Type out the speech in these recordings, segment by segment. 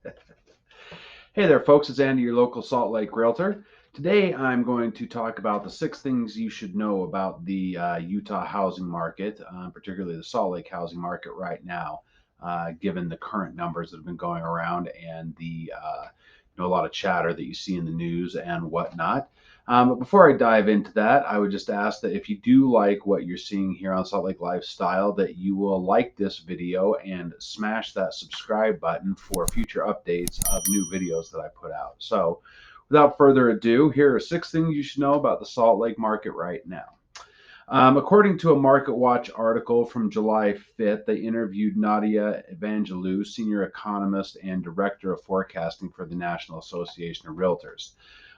Hey there, folks. It's Andy, your local Salt Lake Realtor. Today, I'm going to talk about the 6 things you should know about the Utah housing market, particularly the Salt Lake housing market right now, given the current numbers that have been going around and the a lot of chatter that you see in the news and whatnot. But before I dive into that, I would just ask that if you do like what you're seeing here on Salt Lake Lifestyle, that you will like this video and smash that subscribe button for future updates of new videos that I put out. So, without further ado, here are 6 things you should know about the Salt Lake market right now. According to a Market Watch article from July 5th, they interviewed Nadia Evangelou, senior economist and director of forecasting for the National Association of Realtors.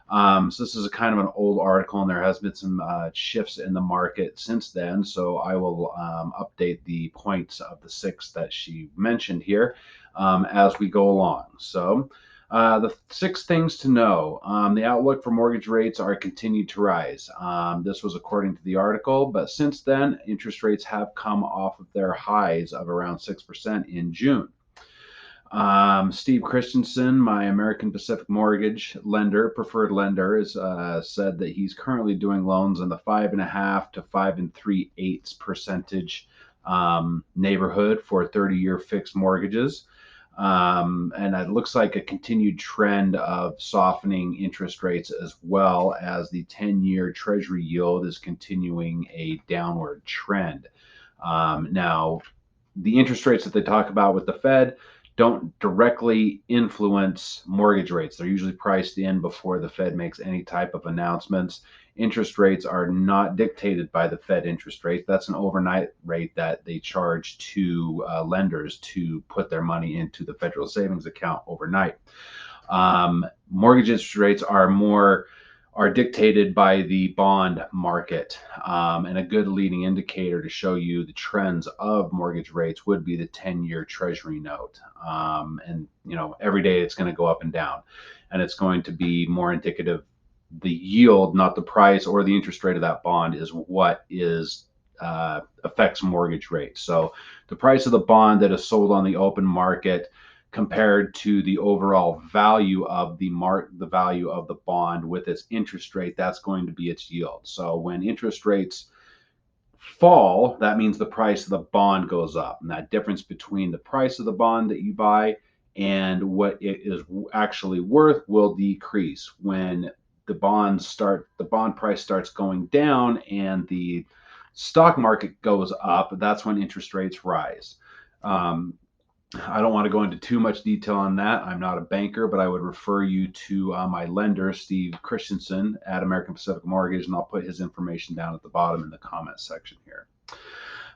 So this is a kind of an old article, and there has been some shifts in the market since then. So I will update the points of the 6 that she mentioned here as we go along. So the 6 things to know. The outlook for mortgage rates are continued to rise. This was according to the article, but since then, interest rates have come off of their highs of around 6% in June. Steve Christensen, my American Pacific mortgage lender, preferred lender, has said that he's currently doing loans in the 5.5 to 5.375% neighborhood for 30-year fixed mortgages. And it looks like a continued trend of softening interest rates, as well as the 10-year Treasury yield is continuing a downward trend. Now, the interest rates that they talk about with the Fed don't directly influence mortgage rates. They're usually priced in before the Fed makes any type of announcements. Interest rates are not dictated by the Fed interest rate. That's an overnight rate that they charge to lenders to put their money into the federal savings account overnight. Mortgage interest rates are dictated by the bond market. And a good leading indicator to show you the trends of mortgage rates would be the 10-year Treasury note. And every day it's going to go up and down, and it's going to be more indicative. The yield, not the price or the interest rate of that bond, is what affects mortgage rates. So the price of the bond that is sold on the open market compared to the overall value of the value of the bond with its interest rate, that's going to be its yield. So when interest rates fall, that means the price of the bond goes up, and that difference between the price of the bond that you buy and what it is actually worth will decrease. When the bond price starts going down and the stock market goes up, that's when interest rates rise. I don't want to go into too much detail on that. I'm not a banker, but I would refer you to my lender, Steve Christensen, at American Pacific Mortgage, and I'll put his information down at the bottom in the comment section here.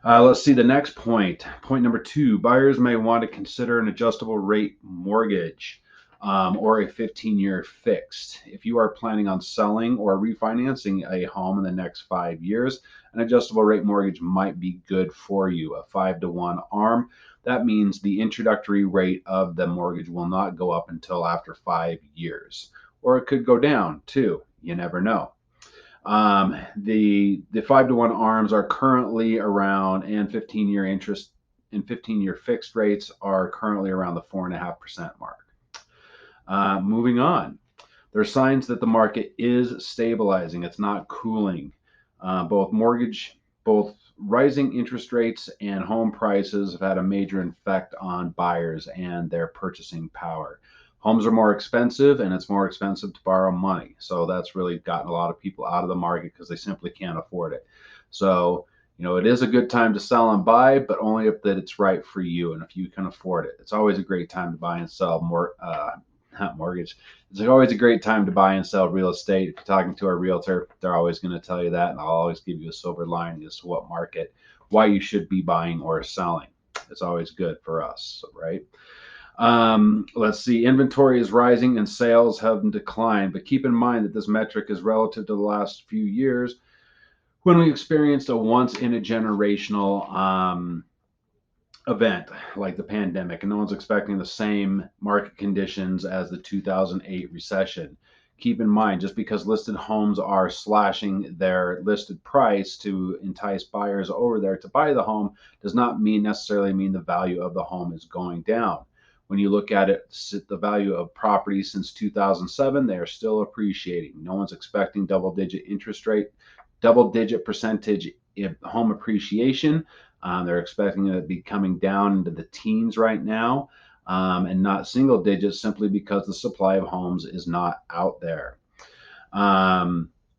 Let's see the next point. Point number 2, buyers may want to consider an adjustable rate mortgage or a 15-year fixed. If you are planning on selling or refinancing a home in the next 5 years, an adjustable rate mortgage might be good for you. A 5-to-1 ARM. That means the introductory rate of the mortgage will not go up until after 5 years, or it could go down too. You never know. The 5-to-1 ARMs are currently around, and 15-year interest and 15-year fixed rates are currently around the 4.5% mark. Moving on, there are signs that the market is stabilizing. It's not cooling. Both rising interest rates and home prices have had a major effect on buyers and their purchasing power. Homes are more expensive, and it's more expensive to borrow money. So that's really gotten a lot of people out of the market because they simply can't afford it. So, it is a good time to sell and buy, but only if that it's right for you and if you can afford it. It's always a great time to buy and sell not mortgage. It's always a great time to buy and sell real estate. If you're talking to a realtor, they're always going to tell you that, and I'll always give you a silver lining as to what market, why you should be buying or selling. It's always good for us, right? Let's see. Inventory is rising and sales have declined, but keep in mind that this metric is relative to the last few years when we experienced a once-in-a-generational event like the pandemic, and no one's expecting the same market conditions as the 2008 recession. Keep in mind, just because listed homes are slashing their listed price to entice buyers over there to buy the home does not necessarily mean the value of the home is going down. When you look at it, the value of property since 2007, they are still appreciating. No one's expecting double-digit percentage in home appreciation. They're expecting it to be coming down into the teens right now, and not single digits, simply because the supply of homes is not out there.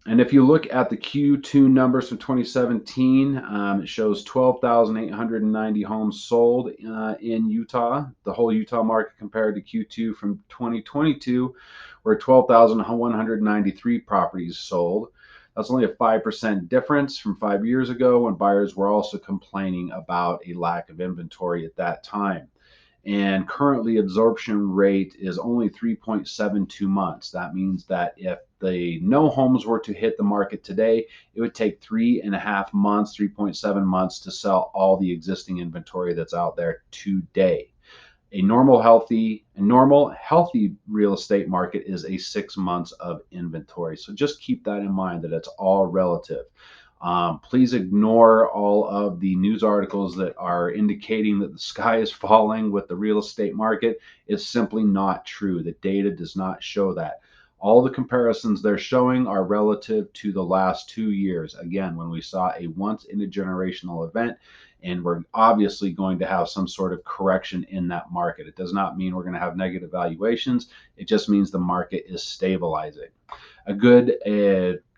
And if you look at the Q2 numbers from 2017, it shows 12,890 homes sold in Utah, the whole Utah market, compared to Q2 from 2022, where 12,193 properties sold. That's only a 5% difference from 5 years ago, when buyers were also complaining about a lack of inventory at that time. And currently, absorption rate is only 3.72 months. That means that if the no homes were to hit the market today, it would take 3.5 months, 3.7 months to sell all the existing inventory that's out there today. A normal healthy real estate market is a 6 months of inventory. So just keep that in mind, that it's all relative. Please ignore all of the news articles that are indicating that the sky is falling with the real estate market. It's simply not true. The data does not show that. All the comparisons they're showing are relative to the last 2 years. Again, when we saw a once in a generational event, and we're obviously going to have some sort of correction in that market. It does not mean we're going to have negative valuations. It just means the market is stabilizing. A good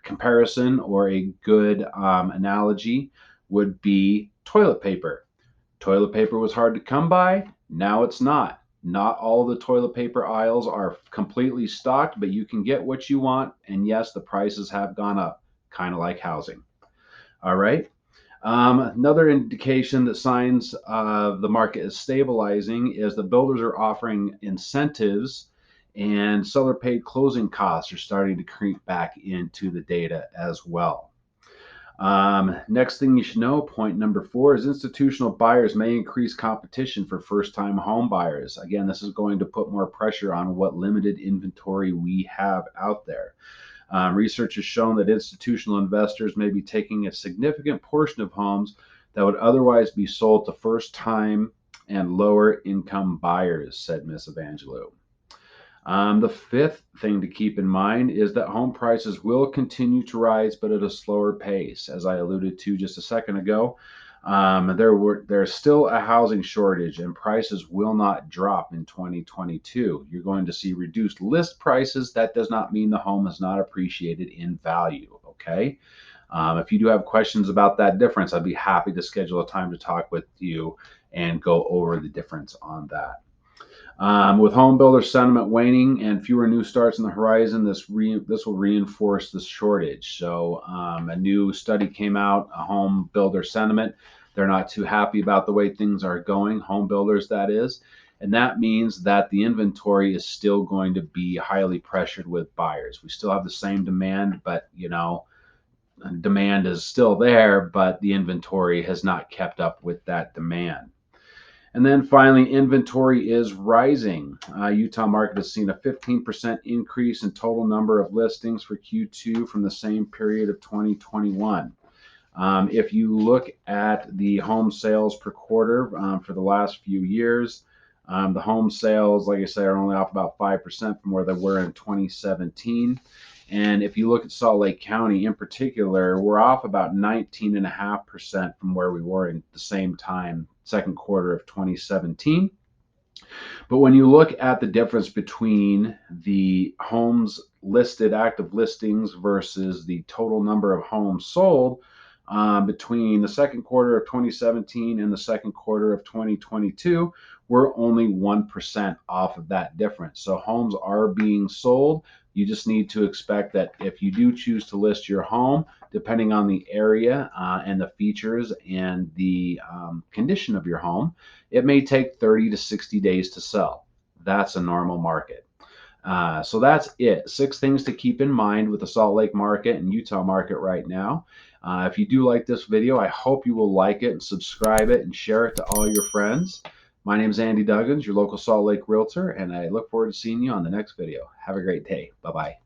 comparison, or a good analogy, would be toilet paper. Toilet paper was hard to come by. Now it's not. Not all the toilet paper aisles are completely stocked, but you can get what you want. And yes, the prices have gone up, kind of like housing. All right. Another indication that signs of the market is stabilizing is the builders are offering incentives, and seller paid closing costs are starting to creep back into the data as well. Next thing you should know, point number 4, is institutional buyers may increase competition for first-time home buyers. Again, this is going to put more pressure on what limited inventory we have out there. Research has shown that institutional investors may be taking a significant portion of homes that would otherwise be sold to first-time and lower-income buyers, said Ms. Evangelou. The 5th thing to keep in mind is that home prices will continue to rise, but at a slower pace. As I alluded to just a second ago, there's still a housing shortage, and prices will not drop in 2022. You're going to see reduced list prices. That does not mean the home is not appreciated in value, okay? If you do have questions about that difference, I'd be happy to schedule a time to talk with you and go over the difference on that. With home builder sentiment waning and fewer new starts on the horizon, this will reinforce the shortage. So a new study came out, a home builder sentiment. They're not too happy about the way things are going, home builders, that is. And that means that the inventory is still going to be highly pressured with buyers. We still have the same demand, but demand is still there, but the inventory has not kept up with that demand. And then finally, inventory is rising. Utah market has seen a 15% increase in total number of listings for Q2 from the same period of 2021. If you look at the home sales per quarter for the last few years, the home sales, like I said, are only off about 5% from where they were in 2017. And if you look at Salt Lake County in particular, we're off about 19.5% from where we were in the same time, second quarter of 2017. But when you look at the difference between the homes listed, active listings, versus the total number of homes sold between the second quarter of 2017 and the second quarter of 2022, we're only 1% off of that difference. So homes are being sold. You just need to expect that if you do choose to list your home, depending on the area and the features and the condition of your home, it may take 30 to 60 days to sell. That's a normal market. So that's it. 6 things to keep in mind with the Salt Lake market and Utah market right now. If you do like this video, I hope you will like it and subscribe it and share it to all your friends. My name is Andy Duggins, your local Salt Lake Realtor, and I look forward to seeing you on the next video. Have a great day. Bye-bye.